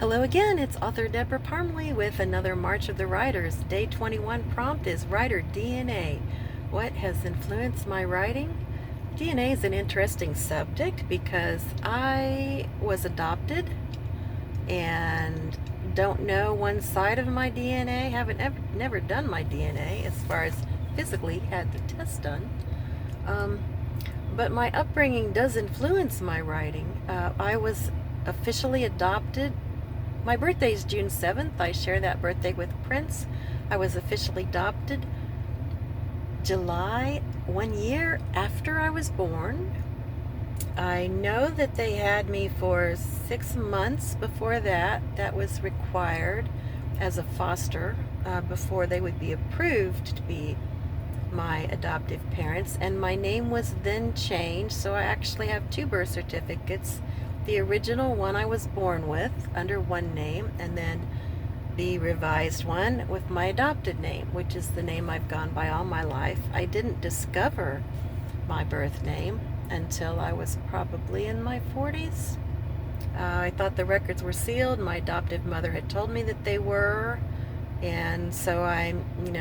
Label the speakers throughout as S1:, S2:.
S1: Hello again, it's author Debra Parmley with another March of the Writers. Day 21 prompt is Writer DNA. What has influenced my writing? DNA is an interesting subject because I was adopted and don't know one side of my DNA, never done my DNA as far as physically had the test done. But my upbringing does influence my writing. I was officially adopted. My birthday is June 7th. I share that birthday with Prince. I was officially adopted July, 1 year after I was born. I know that they had me for 6 months before that. That was required as a foster before they would be approved to be my adoptive parents, and my name was then changed, so I actually have two birth certificates. The original one I was born with under one name, and then the revised one with my adopted name, which is the name I've gone by all my life. I didn't discover my birth name until I was probably in my 40s. I thought the records were sealed. My adoptive mother had told me that they were, and so I,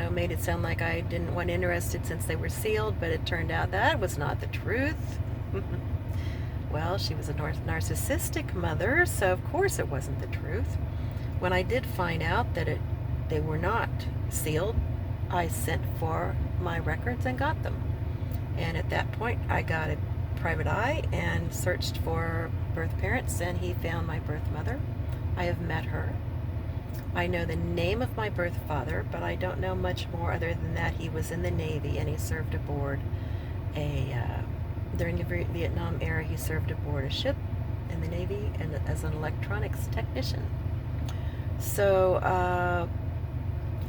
S1: made it sound like I didn't want interested since they were sealed, but it turned out that was not the truth. Well, she was a narcissistic mother, so of course it wasn't the truth. When I did find out that they were not sealed, I sent for my records and got them. And at that point, I got a private eye and searched for birth parents, and he found my birth mother. I have met her. I know the name of my birth father, but I don't know much more other than that he was in the Navy and he served aboard during the Vietnam era, he served aboard a ship in the Navy and as an electronics technician. So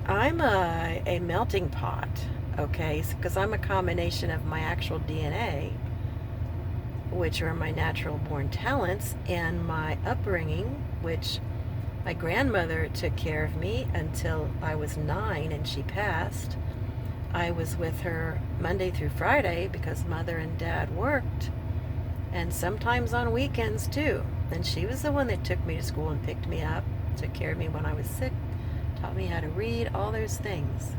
S1: I'm a melting pot, okay, because I'm a combination of my actual DNA, which are my natural born talents, and my upbringing, which my grandmother took care of me until I was 9 and she passed. I was with her Monday through Friday because Mother and Dad worked, and sometimes on weekends too. And she was the one that took me to school and picked me up, took care of me when I was sick, taught me how to read, all those things.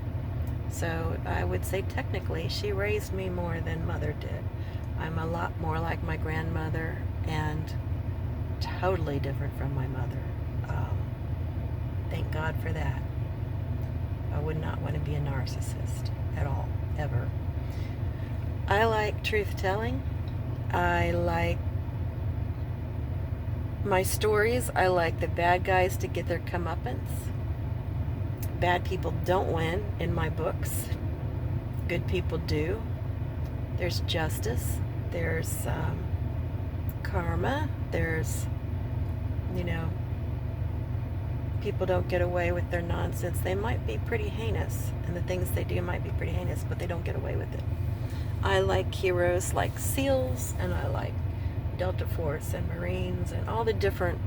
S1: So I would say technically she raised me more than Mother did. I'm a lot more like my grandmother and totally different from my mother. Thank God for that. I would not want to be a narcissist at all, ever. I like truth-telling. I like my stories. I like the bad guys to get their comeuppance. Bad people don't win in my books. Good people do. There's justice. There's karma. There's, people don't get away with their nonsense. They might be pretty heinous, and the things they do might be pretty heinous, but they don't get away with it. I like heroes like SEALs, and I like Delta Force and Marines and all the different...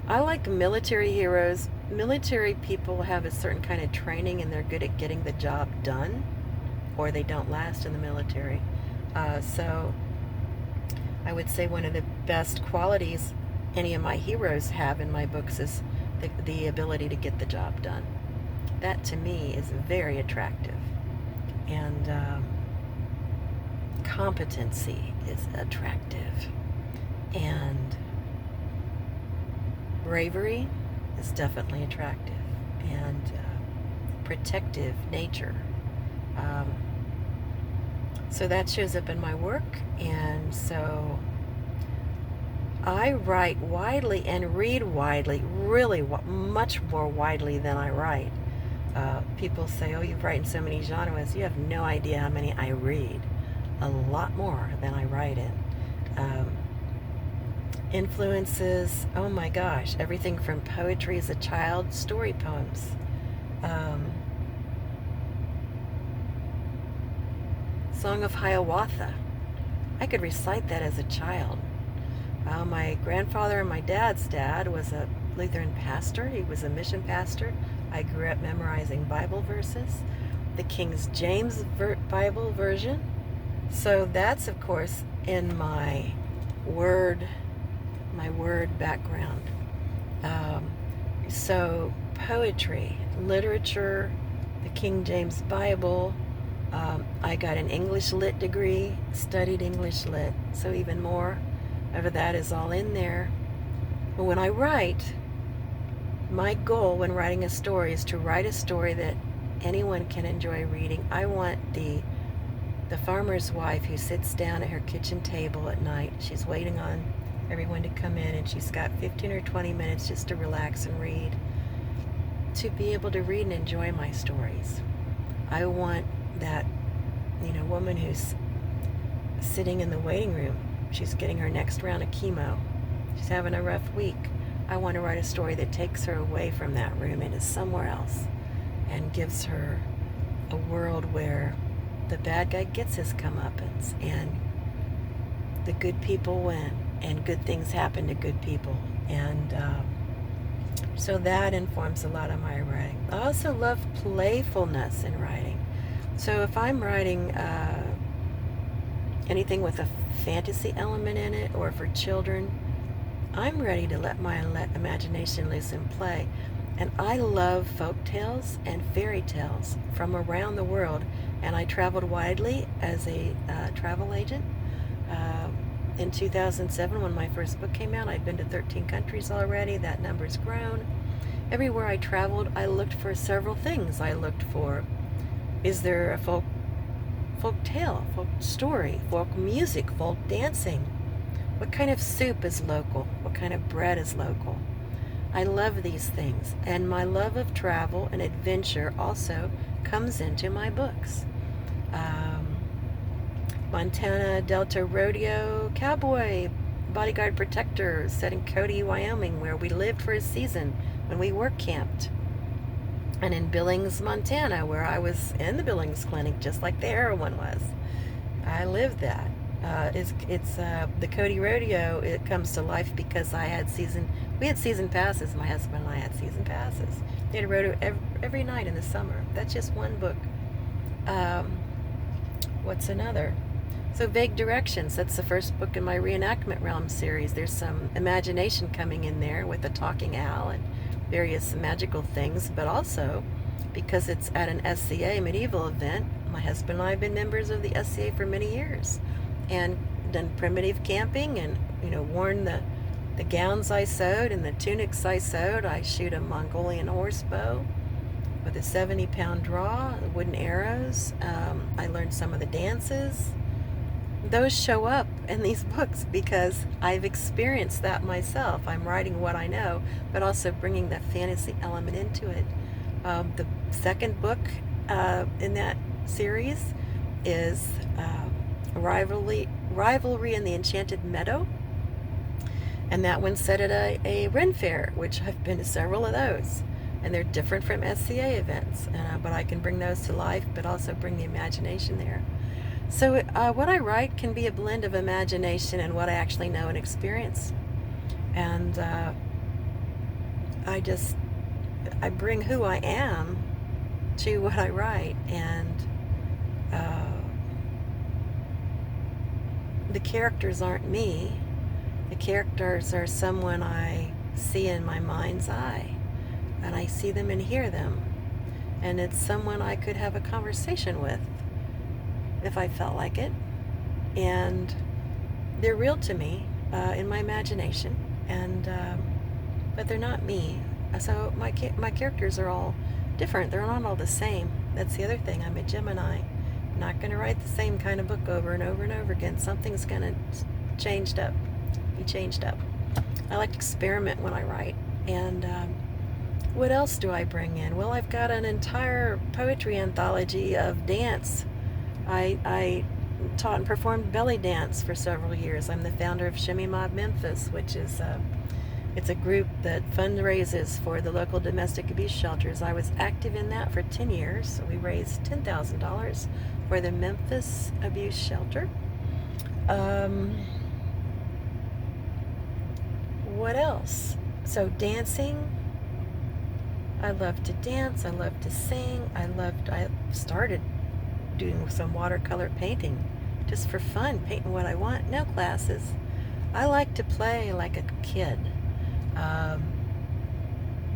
S1: I like military heroes. Military people have a certain kind of training, and they're good at getting the job done, or they don't last in the military. So I would say one of the best qualities any of my heroes have in my books is the ability to get the job done. That to me is very attractive. And competency is attractive. And bravery is definitely attractive. And protective nature. So that shows up in my work. And so I write widely and read widely, really much more widely than I write. People say, oh, you've written so many genres. You have no idea how many I read. A lot more than I write in. Influences, oh my gosh, everything from poetry as a child, story poems. Song of Hiawatha. I could recite that as a child. My grandfather and my dad's dad was a Lutheran pastor. He was a mission pastor. I grew up memorizing Bible verses, the King James Bible version. So that's, of course, in my word background. Um, so poetry, literature, the King James Bible. I got an English lit degree, studied English lit, so even more of that is all in there. But when I write, my goal when writing a story is to write a story that anyone can enjoy reading. I want the farmer's wife who sits down at her kitchen table at night. She's waiting on everyone to come in, and she's got 15 or 20 minutes just to relax and read, to be able to read and enjoy my stories. I want that, woman who's sitting in the waiting room. She's getting her next round of chemo. She's having a rough week. I want to write a story that takes her away from that room into somewhere else and gives her a world where the bad guy gets his comeuppance and the good people win and good things happen to good people. And so that informs a lot of my writing. I also love playfulness in writing. So if I'm writing anything with a fantasy element in it or for children, I'm ready to let my imagination loose and play. And I love folk tales and fairy tales from around the world. And I traveled widely as a travel agent. In 2007, when my first book came out, I'd been to 13 countries already. That number's grown. Everywhere I traveled, I looked for several things. I looked for, is there a folk tale, folk story, folk music, folk dancing? What kind of soup is local? What kind of bread is local? I love these things, and my love of travel and adventure also comes into my books. Montana Delta Rodeo, Cowboy, Bodyguard Protector, set in Cody, Wyoming, where we lived for a season when we work camped. And in Billings, Montana, where I was in the Billings clinic, just like the heroine was. I lived that. It's the Cody Rodeo. It comes to life because we had season passes. My husband and I had season passes. They had a rodeo every night in the summer. That's just one book. What's another? So Vague Directions. That's the first book in my Reenactment Realm series. There's some imagination coming in there with a talking owl and various magical things, but also because it's at an SCA medieval event. My husband and I have been members of the SCA for many years and done primitive camping and worn the gowns I sewed and the tunics I sewed. I shoot a Mongolian horse bow with a 70-pound draw, wooden arrows. I learned some of the dances. Those show up in these books because I've experienced that myself. I'm writing what I know, but also bringing that fantasy element into it. The second book in that series is Rivalry in the Enchanted Meadow. And that one's set at a Ren Fair, which I've been to several of those. And they're different from SCA events. But I can bring those to life, but also bring the imagination there. So what I write can be a blend of imagination and what I actually know and experience. And I bring who I am to what I write. And the characters aren't me. The characters are someone I see in my mind's eye. And I see them and hear them. And it's someone I could have a conversation with if I felt like it. And they're real to me in my imagination. And but they're not me. So my characters are all different. They're not all the same. That's the other thing. I'm a Gemini. I'm not going to write the same kind of book over and over and over again. Something's going to be changed up. I like to experiment when I write. And what else do I bring in? Well, I've got an entire poetry anthology of dance. I taught and performed belly dance for several years. I'm the founder of Shimmy Mob Memphis, which is it's a group that fundraises for the local domestic abuse shelters. I was active in that for 10 years. So we raised $10,000 for the Memphis abuse shelter. What else? So dancing. I love to dance. I love to sing. I started doing some watercolor painting just for fun, painting what I want. No classes. I like to play like a kid.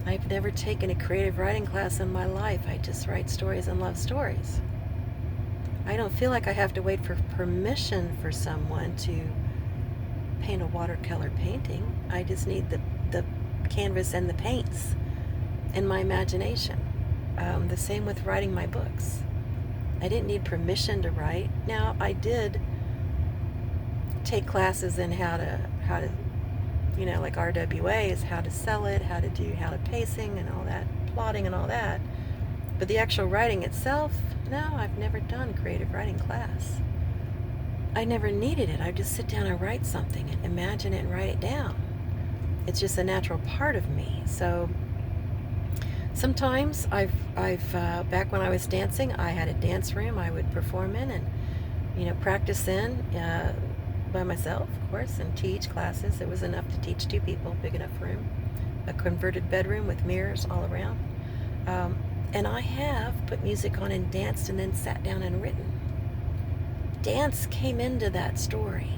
S1: I've never taken a creative writing class in my life. I just write stories and love stories. I don't feel like I have to wait for permission for someone to paint a watercolor painting. I just need the canvas and the paints and my imagination. The same with writing my books. I didn't need permission to write. Now, I did take classes in how to like RWA is how to sell it, how to pacing and all that, plotting and all that. But the actual writing itself, no, I've never done creative writing class. I never needed it. I just sit down and write something and imagine it and write it down. It's just a natural part of me. So sometimes I've back when I was dancing, I had a dance room I would perform in and practice in by myself, of course, and teach classes. It was enough to teach 2 people, big enough room, a converted bedroom with mirrors all around. And I have put music on and danced and then sat down and written. Dance came into that story.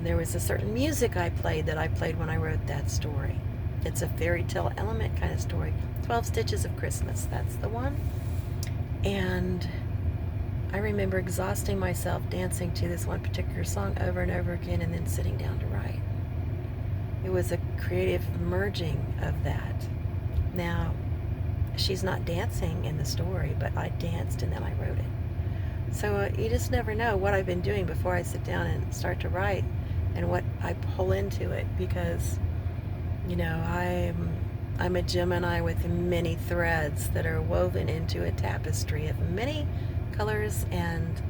S1: There was a certain music I played when I wrote that story. It's a fairy tale element kind of story. 12 Stitches of Christmas, that's the one. And I remember exhausting myself dancing to this one particular song over and over again and then sitting down to write. It was a creative merging of that. Now, she's not dancing in the story, but I danced and then I wrote it. So you just never know what I've been doing before I sit down and start to write and what I pull into it, because I'm a Gemini with many threads that are woven into a tapestry of many colors and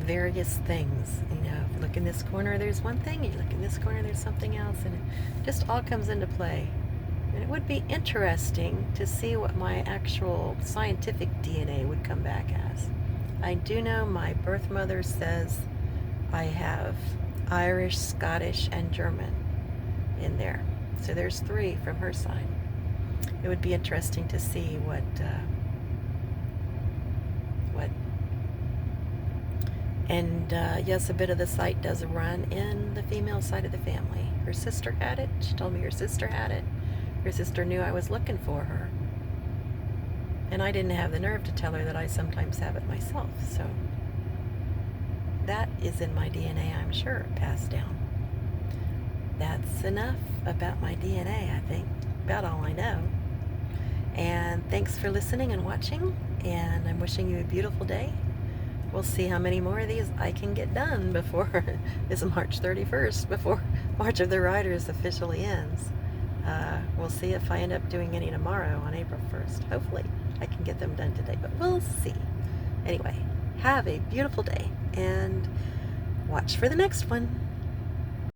S1: various things. If you look in this corner, there's one thing. You look in this corner, there's something else, and it just all comes into play. And it would be interesting to see what my actual scientific DNA would come back as. I do know my birth mother says I have Irish, Scottish, and German in there. So there's 3 from her side. It would be interesting to see what and yes, a bit of the site does run in the female side of the family. Her sister had it. She told me her sister had it. Her sister knew I was looking for her. And I didn't have the nerve to tell her that I sometimes have it myself. So that is in my DNA, I'm sure, passed down. That's enough about my DNA, I think. About all I know. And thanks for listening and watching. And I'm wishing you a beautiful day. We'll see how many more of these I can get done before this March 31st, before March of the Riders officially ends. We'll see if I end up doing any tomorrow on April 1st. Hopefully I can get them done today, but we'll see. Anyway, have a beautiful day and watch for the next one.